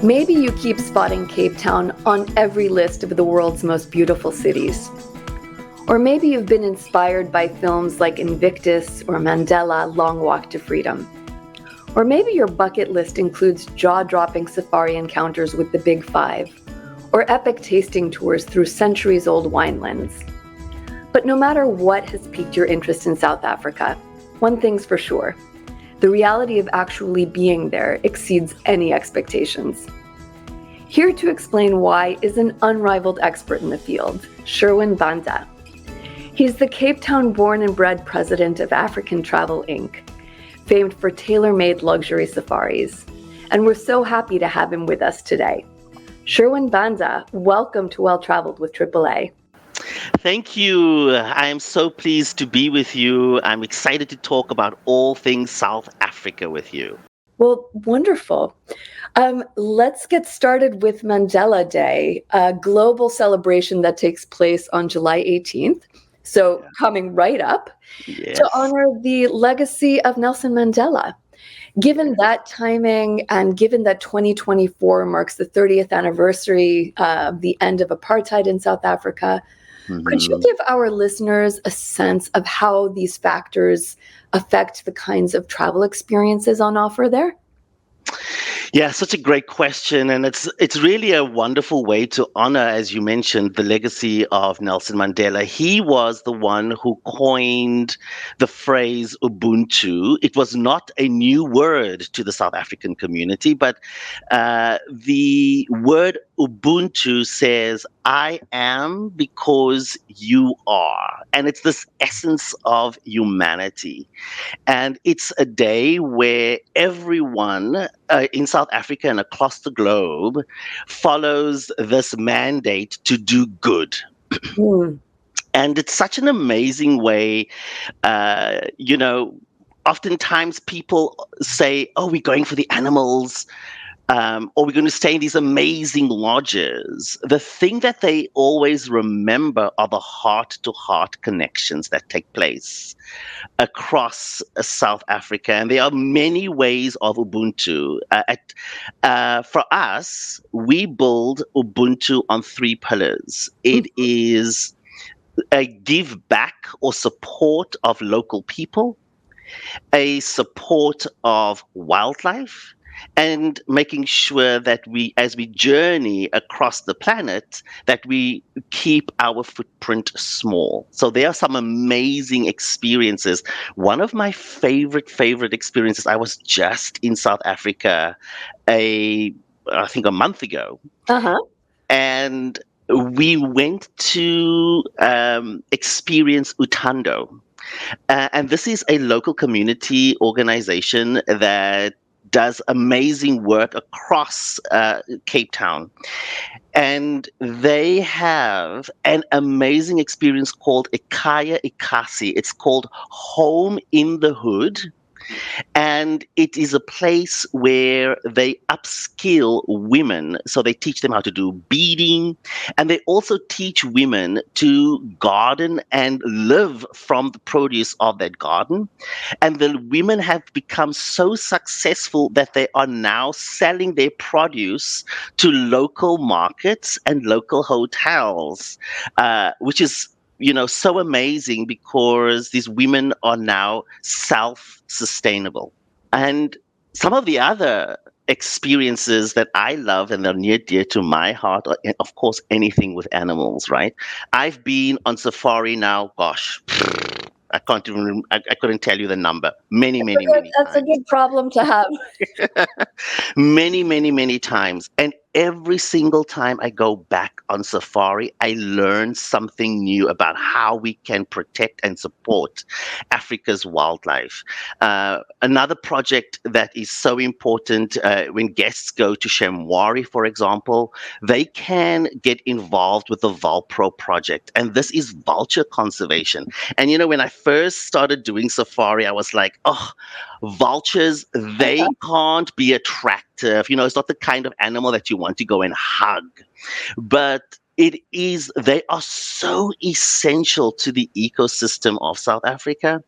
Maybe you keep spotting Cape Town on every list of the world's most beautiful cities. Or maybe you've been inspired by films like Invictus or Mandela: Long Walk to Freedom. Or maybe your bucket list includes jaw-dropping safari encounters with the Big Five, or epic tasting tours through centuries-old winelands. But no matter what has piqued your interest in South Africa, one thing's for sure: the reality of actually being there exceeds any expectations. Here to explain why is an unrivaled expert in the field, Sherwin Banda. He's the Cape Town born and bred president of African Travel Inc., famed for tailor-made luxury safaris. And we're so happy to have him with us today. Sherwin Banda, welcome to Well Traveled with AAA. Thank you. I am so pleased to be with you. I'm excited to talk about all things South Africa with you. Well, wonderful. Let's get started with Mandela Day, a global celebration that takes place on July 18th. So coming right up, Yes. to honor the legacy of Nelson Mandela. Given that timing and given that 2024 marks the 30th anniversary of the end of apartheid in South Africa, could you give our listeners a sense of how these factors affect the kinds of travel experiences on offer there? Yeah, such a great question. And it's really a wonderful way to honor, as you mentioned, the legacy of Nelson Mandela. He was the one who coined the phrase Ubuntu. It was not a new word to the South African community, but the word Ubuntu says, I am because you are. And it's this essence of humanity. And it's a day where everyone in South Africa and across the globe follows this mandate to do good. And it's such an amazing way, oftentimes people say, oh, we're going for the animals. Or we're going to stay in these amazing lodges. The thing that they always remember are the heart-to-heart connections that take place across South Africa. And there are many ways of Ubuntu. For us, we build Ubuntu on three pillars. It is a give back or support of local people, a support of wildlife, and making sure that we, as we journey across the planet, that we keep our footprint small. So there are some amazing experiences. One of my favorite experiences, I was just in South Africa, I think a month ago. And we went to experience Utando. And this is a local community organization that does amazing work across Cape Town. And they have an amazing experience called Ikaya Ikasi. It's called Home in the Hood. And it is a place where they upskill women. So they teach them how to do beading, and they also teach women to garden and live from the produce of that garden. And the women have become so successful that they are now selling their produce to local markets and local hotels, which is so amazing because these women are now self-sustainable. And some of the other experiences that I love and are near dear to my heart are, of course, anything with animals, right? I've been on safari now, gosh, I couldn't tell you the number. Many That's a good problem to have. many times. And every single time I go back on safari, I learn something new about how we can protect and support Africa's wildlife. Another project that is so important when guests go to Shamwari, for example, they can get involved with the Valpro project. And this is vulture conservation. And when I first started doing safari, I was like, oh, vultures, they can't be attractive. It's not the kind of animal that you want to go and hug. But they are so essential to the ecosystem of South Africa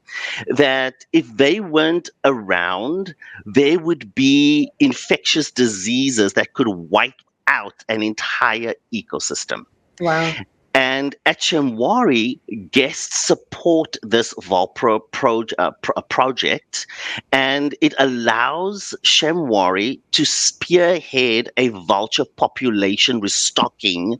that if they weren't around, there would be infectious diseases that could wipe out an entire ecosystem. Wow. And at Shamwari, guests support this project, and it allows Shamwari to spearhead a vulture population restocking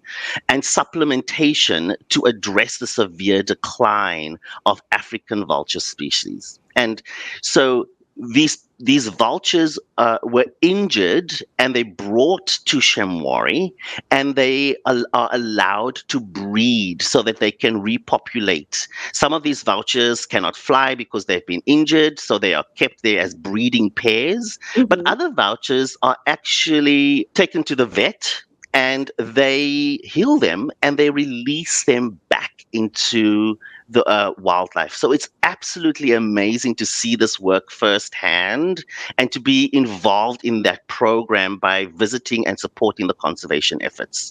and supplementation to address the severe decline of African vulture species. And so these vultures were injured and they brought to Shamwari, and they are allowed to breed so that they can repopulate. Some of these vultures cannot fly because they've been injured, so they are kept there as breeding pairs. But Mhm. other vultures are actually taken to the vet and they heal them and they release them back into the wildlife. So it's absolutely amazing to see this work firsthand and to be involved in that program by visiting and supporting the conservation efforts.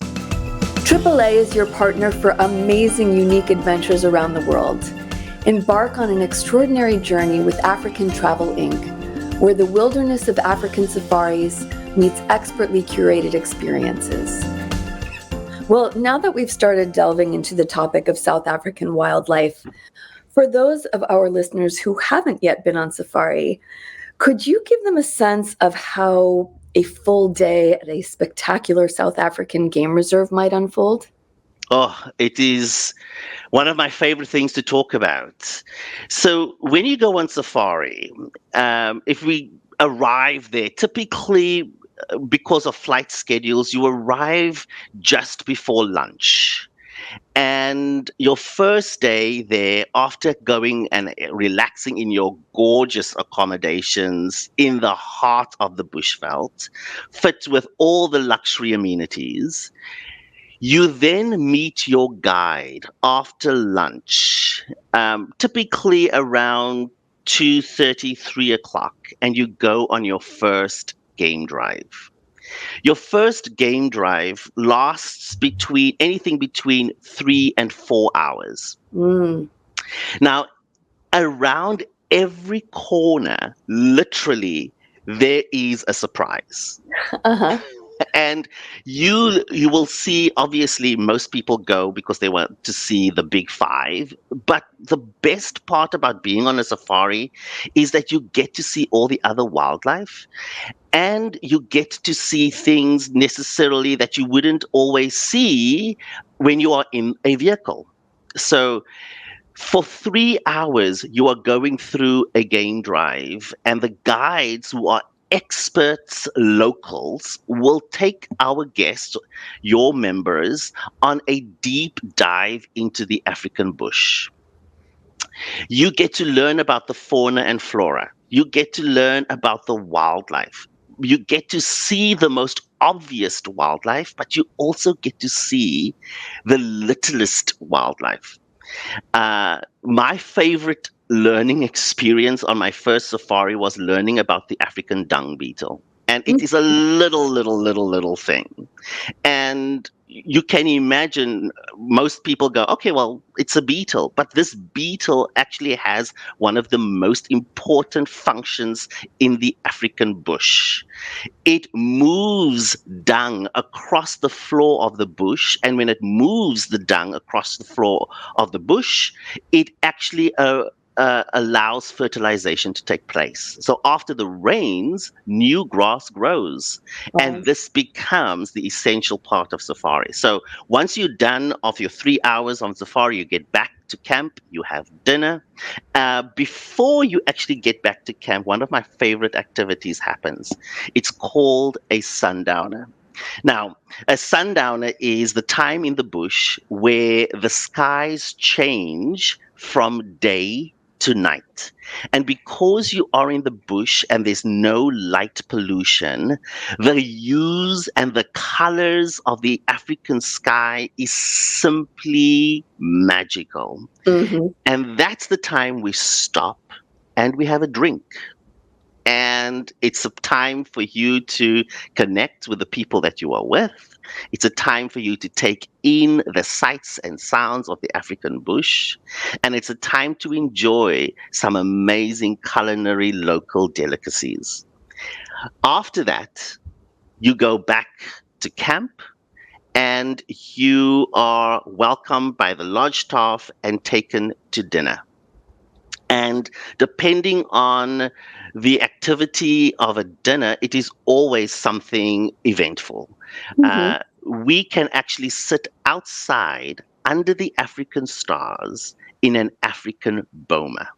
AAA is your partner for amazing, unique adventures around the world. Embark on an extraordinary journey with African Travel Inc., where the wilderness of African safaris meets expertly curated experiences. Well, now that we've started delving into the topic of South African wildlife, for those of our listeners who haven't yet been on safari, could you give them a sense of how a full day at a spectacular South African game reserve might unfold? Oh, it is one of my favorite things to talk about. So, when you go on safari, if we arrive there, typically because of flight schedules, you arrive just before lunch. And your first day there, after going and relaxing in your gorgeous accommodations in the heart of the bushveld, fit with all the luxury amenities, you then meet your guide after lunch, typically around 2:30, 3 o'clock, and you go on your first game drive. Your first game drive lasts between anything between 3 and 4 hours. Mm. Now, around every corner, literally, there is a surprise. Uh-huh. And you will see, obviously most people go because they want to see the big five, but the best part about being on a safari is that you get to see all the other wildlife, and you get to see things necessarily that you wouldn't always see when you are in a vehicle. So for 3 hours, you are going through a game drive, and the guides who are experts locals will take our guests, your members, on a deep dive into the African bush. You get to learn about the fauna and flora. You get to learn about the wildlife. You get to see the most obvious wildlife, but you also get to see the littlest wildlife. My favorite learning experience on my first safari was learning about the African dung beetle. And it is a little thing. And you can imagine most people go, okay, well, it's a beetle. But this beetle actually has one of the most important functions in the African bush. It moves dung across the floor of the bush. And when it moves the dung across the floor of the bush, it actually allows fertilization to take place. So after the rains, new grass grows. And Wow. this becomes the essential part of safari. So once you're done of your 3 hours on safari, you get back to camp, you have dinner. Before you actually get back to camp, one of my favorite activities happens. It's called a sundowner. Now, a sundowner is the time in the bush where the skies change from day to night. And because you are in the bush and there's no light pollution, the hues and the colors of the African sky is simply magical. Mhm. And that's the time we stop and we have a drink and it's a time for you to connect with the people that you are with. It's a time for you to take in the sights and sounds of the African bush, and it's a time to enjoy some amazing culinary local delicacies. After that, you go back to camp and you are welcomed by the lodge staff and taken to dinner. And depending on the activity of a dinner, it is always something eventful. Mm-hmm. We can actually sit outside under the African stars in an African boma.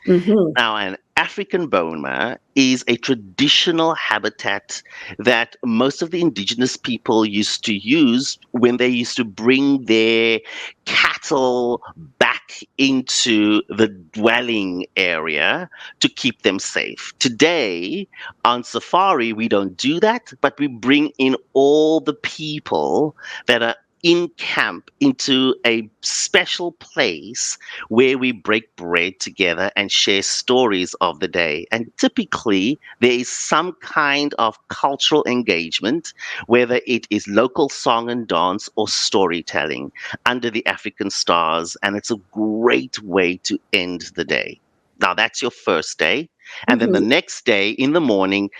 Mm-hmm. Now, an African boma is a traditional habitat that most of the indigenous people used to use when they used to bring their cattle back into the dwelling area to keep them safe. Today, on safari, we don't do that, but we bring in all the people that are in camp into a special place where we break bread together and share stories of the day. And typically, there is some kind of cultural engagement, whether it is local song and dance or storytelling under the African stars. And it's a great way to end the day. Now, that's your first day. And then the Mm-hmm. next day in the morning,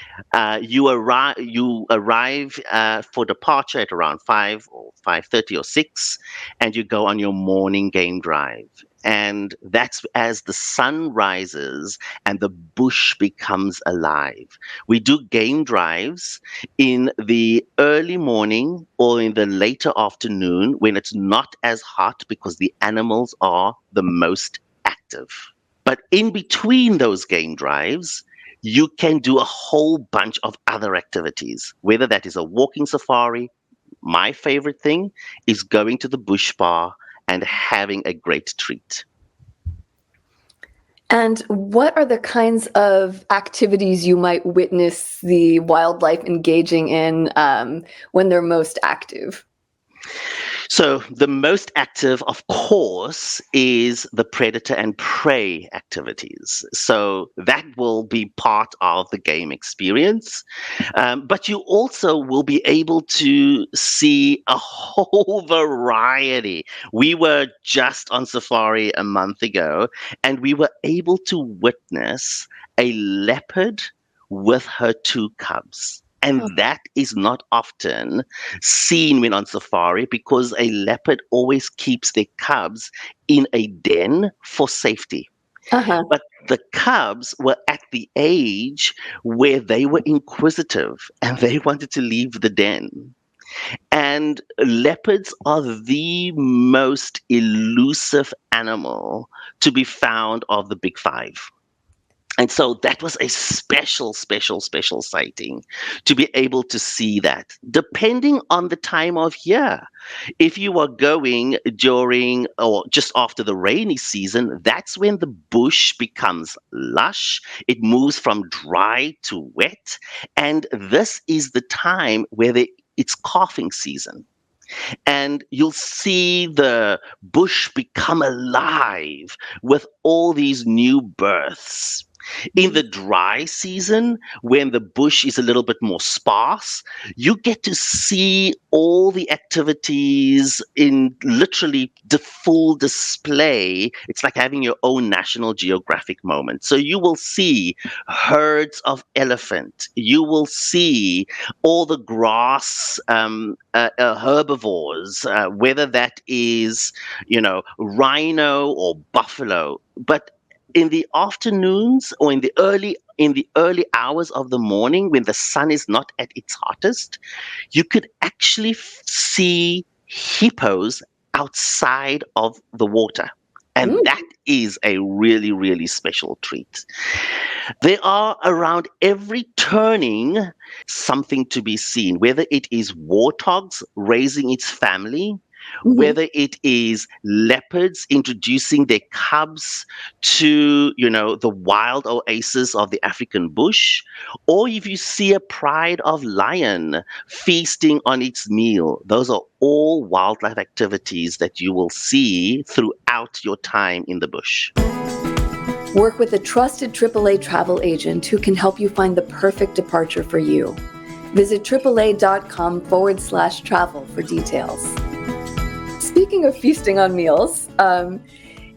you arrive for departure at around 5 or 5:30 or 6, and you go on your morning game drive. And that's as the sun rises and the bush becomes alive. We do game drives in the early morning or in the later afternoon when it's not as hot because the animals are the most active. But in between those game drives, you can do a whole bunch of other activities, whether that is a walking safari. My favorite thing is going to the bush bar and having a great treat. And what are the kinds of activities you might witness the wildlife engaging in when they're most active? So, the most active, of course, is the predator and prey activities. So, that will be part of the game experience. But you also will be able to see a whole variety. We were just on safari a month ago, and we were able to witness a leopard with her two cubs. Oh, And that is not often seen when on safari because a leopard always keeps their cubs in a den for safety. uh-huh. But the cubs were at the age where they were inquisitive and they wanted to leave the den. And leopards are the most elusive animal to be found of the big five. And so that was a special, special, special sighting to be able to see that. Depending on the time of year, if you are going during or just after the rainy season, that's when the bush becomes lush. It moves from dry to wet. And this is the time where it's calving season. And you'll see the bush become alive with all these new births. In the dry season, when the bush is a little bit more sparse, you get to see all the activities in literally the full display. It's like having your own National Geographic moment. So you will see herds of elephant. You will see all the grass herbivores, whether that is, rhino or buffalo. But in the afternoons or in the early hours of the morning when the sun is not at its hottest, you could actually see hippos outside of the water. And Mm. that is a really, really special treat. There are around every turning something to be seen, whether it is warthogs raising its family, Mhm. whether it is leopards introducing their cubs to, the wild oasis of the African bush, or if you see a pride of lion feasting on its meal. Those are all wildlife activities that you will see throughout your time in the bush. Work with a trusted AAA travel agent who can help you find the perfect departure for you. Visit AAA.com/travel for details. Speaking of feasting on meals,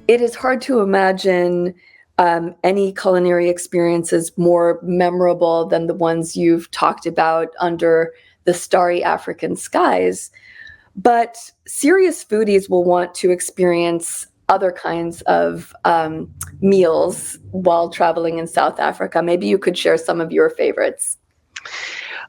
it is hard to imagine any culinary experiences more memorable than the ones you've talked about under the starry African skies. But serious foodies will want to experience other kinds of meals while traveling in South Africa. Maybe you could share some of your favorites.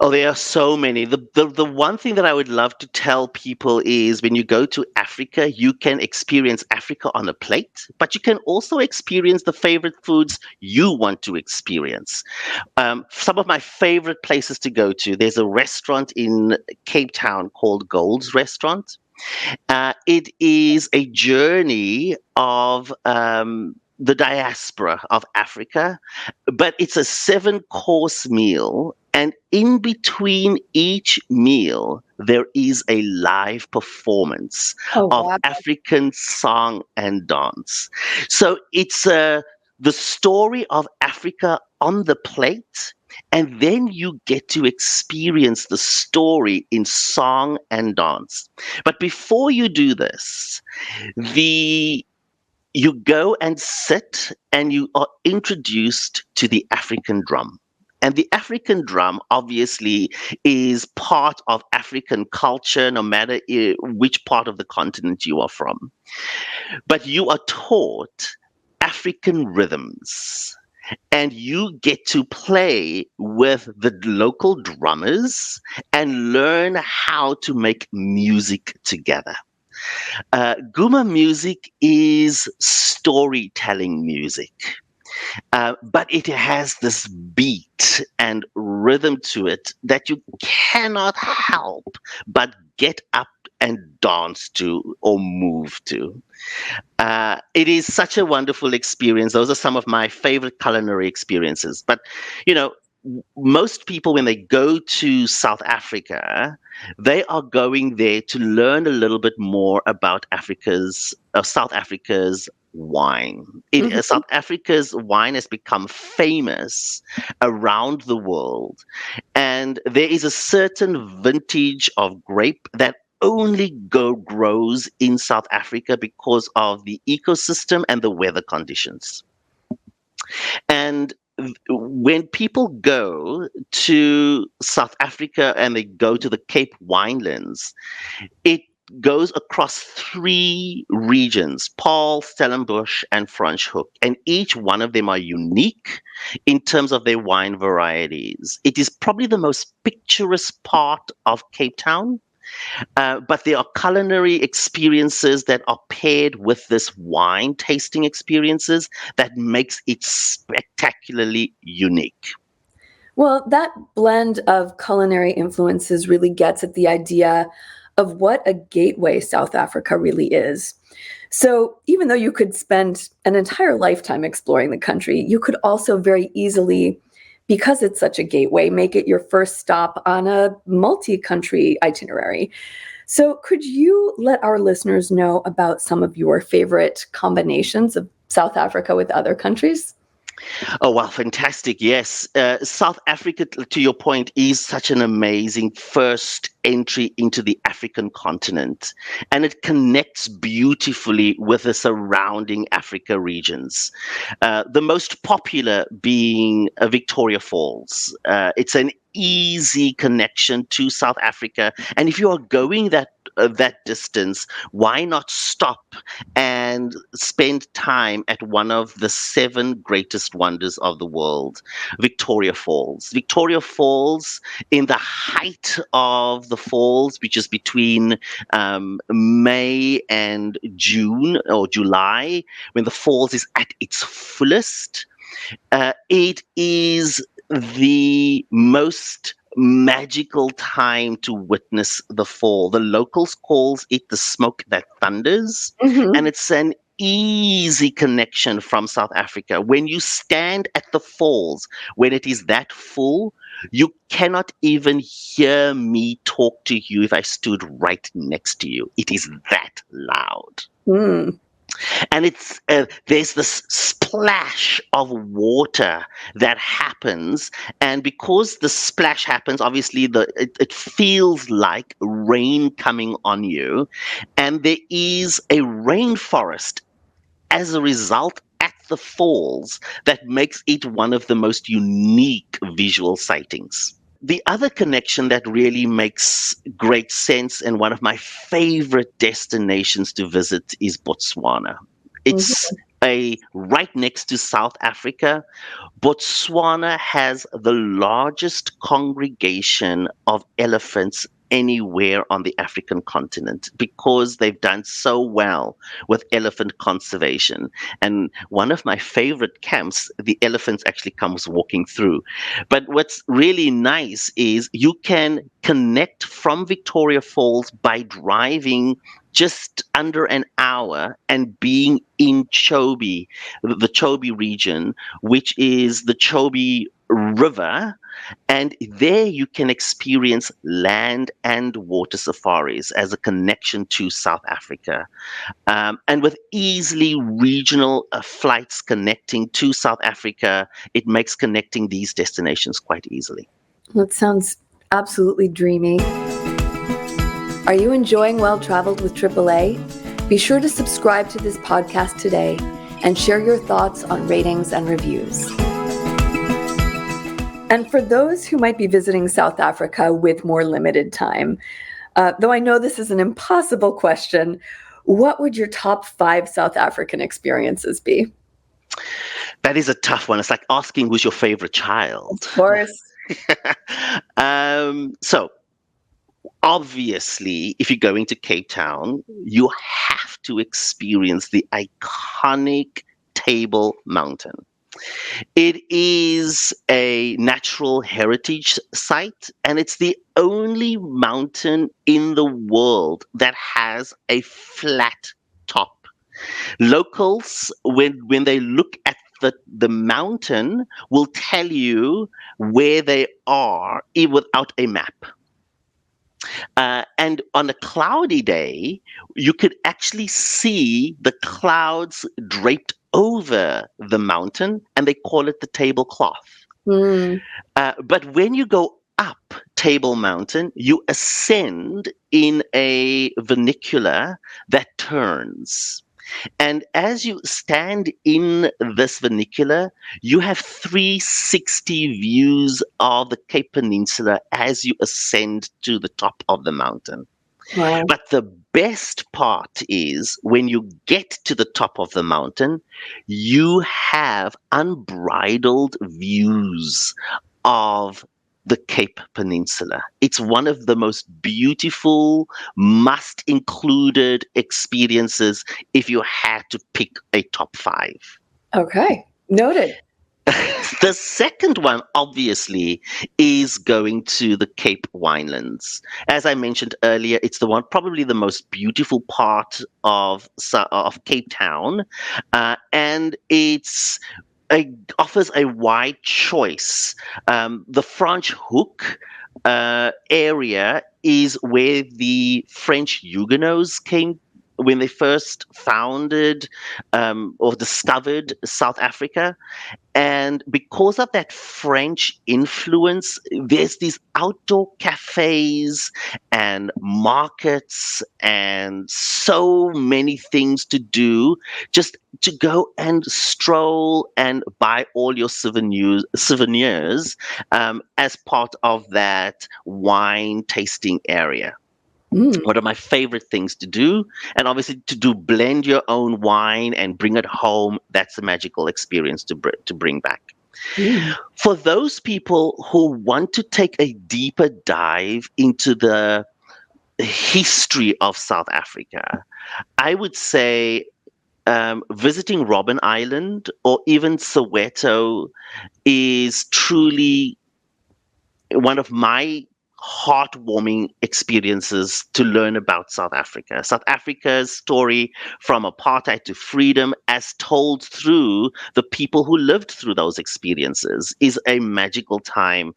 Oh, there are so many. The one thing that I would love to tell people is when you go to Africa, you can experience Africa on a plate, but you can also experience the favorite foods you want to experience. Some of my favorite places to go to, there's a restaurant in Cape Town called Gold's Restaurant. It is a journey of the diaspora of Africa, but it's a 7-course meal. And in between each meal, there is a live performance Oh, of wow. African song and dance. So it's the story of Africa on the plate, and then you get to experience the story in song and dance. But before you do this, the you go and sit and you are introduced to the African drum. And the African drum obviously is part of African culture, no matter which part of the continent you are from. But you are taught African rhythms, and you get to play with the local drummers and learn how to make music together. Guma music is storytelling music, but it has this beat and rhythm to it that you cannot help but get up and dance to or move to. It is such a wonderful experience. Those are some of my favorite culinary experiences. But, you know, most people, when they go to South Africa, they are going there to learn a little bit more about South Africa's wine. Mhm. South Africa's wine has become famous around the world, and there is a certain vintage of grape that only grows in South Africa because of the ecosystem and the weather conditions. And when people go to South Africa and they go to the Cape Winelands, it goes across 3 regions: Paarl, Stellenbosch, and Franschhoek. And each one of them are unique in terms of their wine varieties. It is probably the most picturesque part of Cape Town. But there are culinary experiences that are paired with this wine tasting experiences that makes it spectacularly unique. Well, that blend of culinary influences really gets at the idea of what a gateway South Africa really is. So, even though you could spend an entire lifetime exploring the country, you could also very easily, because it's such a gateway, make it your first stop on a multi country itinerary. So, could you let our listeners know about some of your favorite combinations of South Africa with other countries? Oh, wow, fantastic. Yes. South Africa, to your point, is such an amazing first entry into the African continent. And it connects beautifully with the surrounding Africa regions. The most popular being Victoria Falls. It's an easy connection to South Africa. And if you are going that distance, why not stop and spend time at one of the 7 greatest wonders of the world, Victoria Falls. Victoria Falls, in the height of the falls, which is between May and June or July, when the falls is at its fullest, it is the most magical time to witness the fall. The locals calls it the smoke that thunders, and Mhm. it's an easy connection from South Africa. When you stand at the falls, when it is that full, you cannot even hear me talk to you if I stood right next to you. It is that loud. Mm. And there's this splash of water that happens, and because the splash happens, obviously it feels like rain coming on you, and there is a rainforest as a result at the falls that makes it one of the most unique visual sightings. The other connection that really makes great sense, and one of my favorite destinations to visit, is Botswana. It's Mhm. a right next to South Africa. Botswana has the largest congregation of elephants anywhere on the African continent because they've done so well with elephant conservation. And one of my favorite camps, the elephants actually comes walking through. But what's really nice is you can connect from Victoria Falls by driving just under an hour and being in Chobe, the Chobe region, which is the Chobe River, and there you can experience land and water safaris as a connection to South Africa. And with easily regional flights connecting to South Africa, it makes connecting these destinations quite easily. That sounds absolutely dreamy. Are you enjoying Well Traveled with AAA? Be sure to subscribe to this podcast today and share your thoughts on ratings and reviews. And for those who might be visiting South Africa with more limited time, though I know this is an impossible question, what would your top 5 South African experiences be? That is a tough one. It's like asking who's your favorite Of child. course. So obviously, if you're going to Cape Town, you have to experience the iconic Table Mountain. It is a natural heritage site, and it's the only mountain in the world that has a flat top. Locals, when they look at the mountain, will tell you where they are without a map. And on a cloudy day, you could actually see the clouds draped over the mountain, and they call it the tablecloth. Mm, But when you go up Table Mountain, you ascend in a vernacular that turns. And as you stand in this vernacular, you have 360 views of the Cape Peninsula as you ascend to the top of the mountain. wow. But the best part is when you get to the top of the mountain, you have unbridled views of the Cape Peninsula. It's one of the most beautiful, must included experiences if you had to pick a top 5. Okay. Noted. The second one, obviously, is going to the Cape Winelands. As I mentioned earlier, it's the one probably the most beautiful part of Cape Town, and offers a wide choice. The French Hook area is where the French Huguenots came when they first founded or discovered South Africa. And because of that French influence, there's these outdoor cafes and markets and so many things to do, just to go and stroll and buy all your souvenirs as part of that wine tasting area. Mm, One of my favorite things to do, and obviously to do blend your own wine and bring it home. That's a magical experience to bring back. mm. For those people who want to take a deeper dive into the history of South Africa, I would say visiting Robben Island or even Soweto is truly one of my heartwarming experiences to learn about South Africa. South Africa's story from apartheid to freedom, as told through the people who lived through those experiences, is a magical time.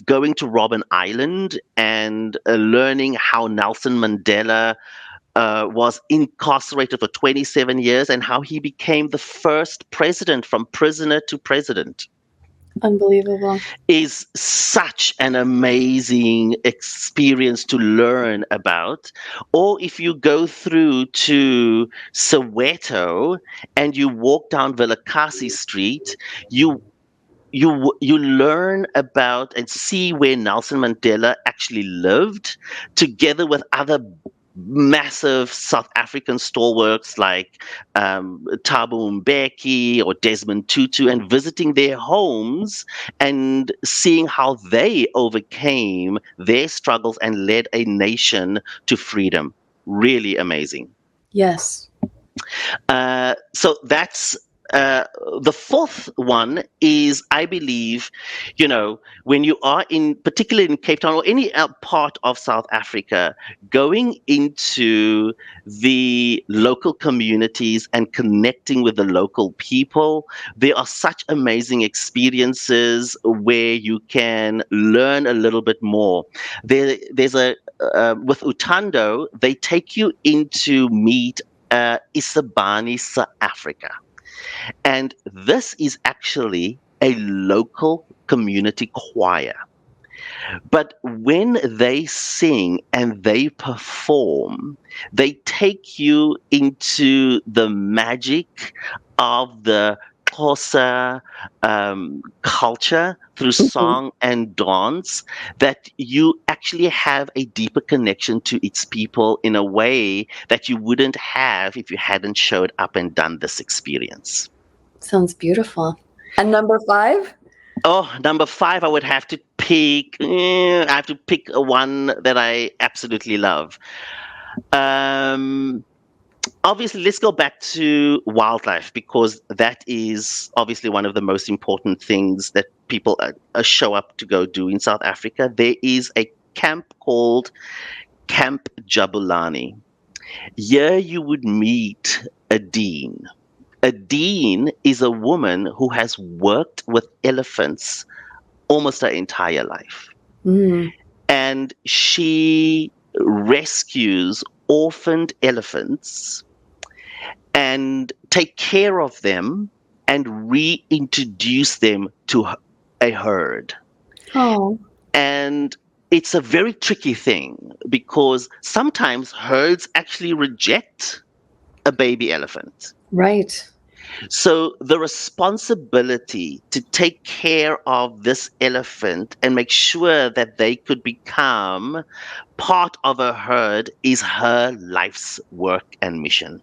Going to Robben Island and learning how Nelson Mandela was incarcerated for 27 years, and how he became the first president from prisoner to president Unbelievable. is such an amazing experience to learn about. Or if you go through to Soweto and you walk down Vilakasi Street, you you learn about and see where Nelson Mandela actually lived, together with other massive South African stalwarts like Thabo Mbeki or Desmond Tutu, and visiting their homes and seeing how they overcame their struggles and led a nation to freedom. Really amazing. Yes. So that's uh, the fourth one is, I believe, when you are in, particularly in Cape Town or any part of South Africa, going into the local communities and connecting with the local people, there are such amazing experiences where you can learn a little bit more. There's a with Utando, they take you into meet Isabani, South Africa. And this is actually a local community choir. But when they sing and they perform, they take you into the magic of the Xhosa culture through Mhm. song and dance, that you actually have a deeper connection to its people in a way that you wouldn't have if you hadn't showed up and done this experience. Sounds beautiful. And number 5? Oh, number five, I would have to pick. I have to pick a one that I absolutely love. Um, Obviously, let's go back to wildlife, because that is obviously one of the most important things that people show up to go do in South Africa. There is a camp called Camp Jabulani. Here you would meet a dean. A dean is a woman who has worked with elephants almost her entire life. Mm. And she rescues orphaned elephants and take care of them and reintroduce them to a herd. Oh, And it's a very tricky thing, because sometimes herds actually reject a baby elephant. right. So the responsibility to take care of this elephant and make sure that they could become part of a herd is her life's work and mission.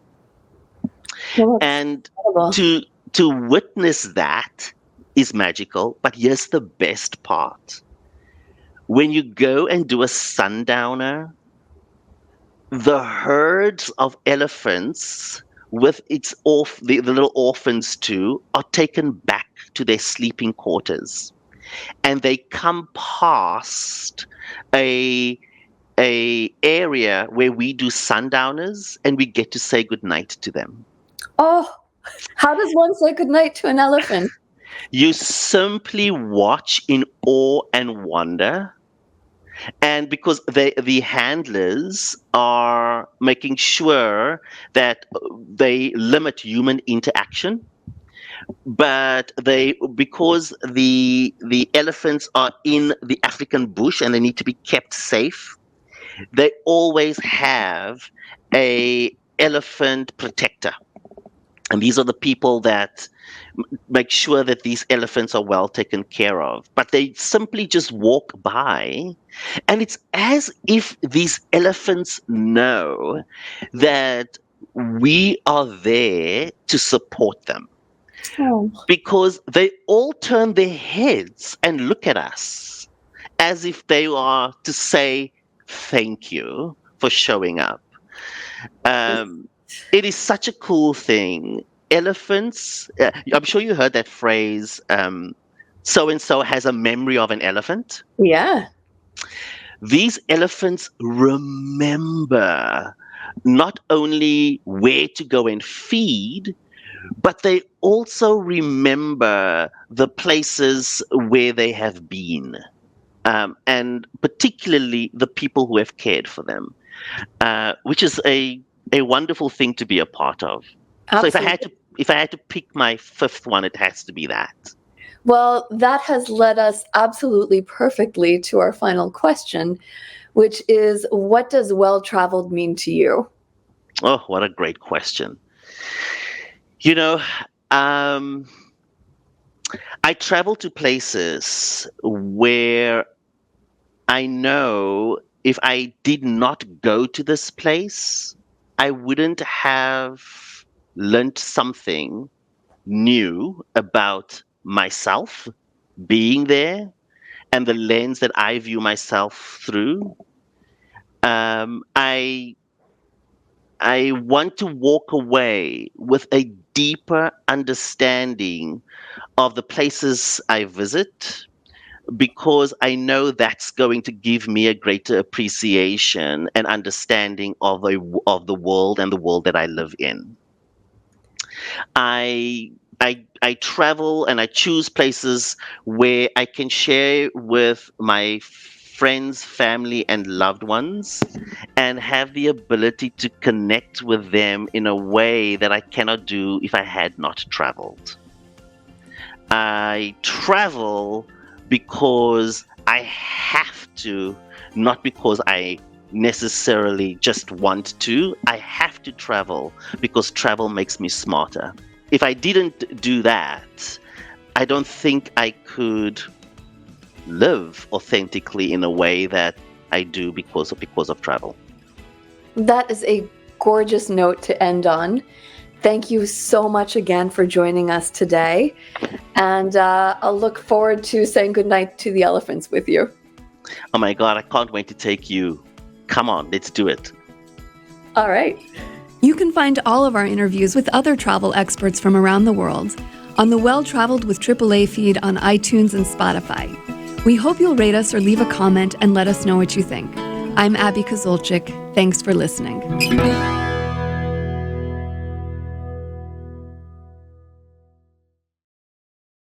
Well, that's And incredible. to witness that is magical. But here's the best part. When you go and do a sundowner, the herds of elephants with the little orphans too are taken back to their sleeping quarters, and they come past a area where we do sundowners, and we get to say goodnight to them. Oh, how does one say goodnight to an elephant? You simply watch in awe and wonder. And because the handlers are making sure that they limit human interaction, but they, because the elephants are in the African bush and they need to be kept safe, they always have a elephant protector. And these are the people that make sure that these elephants are well taken care of. But they simply just walk by, and it's as if these elephants know that we are there to support them, Oh, because they all turn their heads and look at us as if they are to say thank you for showing up. Um, it is such a cool thing. Elephants, I'm sure you heard that phrase, so and so has a memory of an elephant. yeah. These elephants remember not only where to go and feed, but they also remember the places where they have been, and particularly the people who have cared for them. which is a wonderful thing to be a part of. So Absolutely. if I had to pick my fifth one, it has to be that. Well, that has led us absolutely perfectly to our final question, which is, what does well-traveled mean to you? Oh, what a great question. You know, um, I travel to places where I know if I did not go to this place, I wouldn't have learned something new about myself being there and the lens that I view myself through. Um, I I want to walk away with a deeper understanding of the places I visit because I know that's going to give me a greater appreciation and understanding of the world and the world that I live in. I travel and I choose places where I can share with my friends, family, and loved ones, and have the ability to connect with them in a way that I cannot do if I had not traveled. I travel because I have to, not because I necessarily just want to. I have to travel because travel makes me smarter. If I didn't do that, I don't think I could live authentically in a way that I do because of travel. That is a gorgeous note to end on. Thank you so much again for joining us today. And I'll look forward to saying goodnight to the elephants with you. Oh my God, I can't wait to take you. Come on, let's do it. All right. You can find all of our interviews with other travel experts from around the world on the Well Traveled with AAA feed on iTunes and Spotify. We hope you'll rate us or leave a comment and let us know what you think. I'm Abby Kozolczyk. Thanks for listening.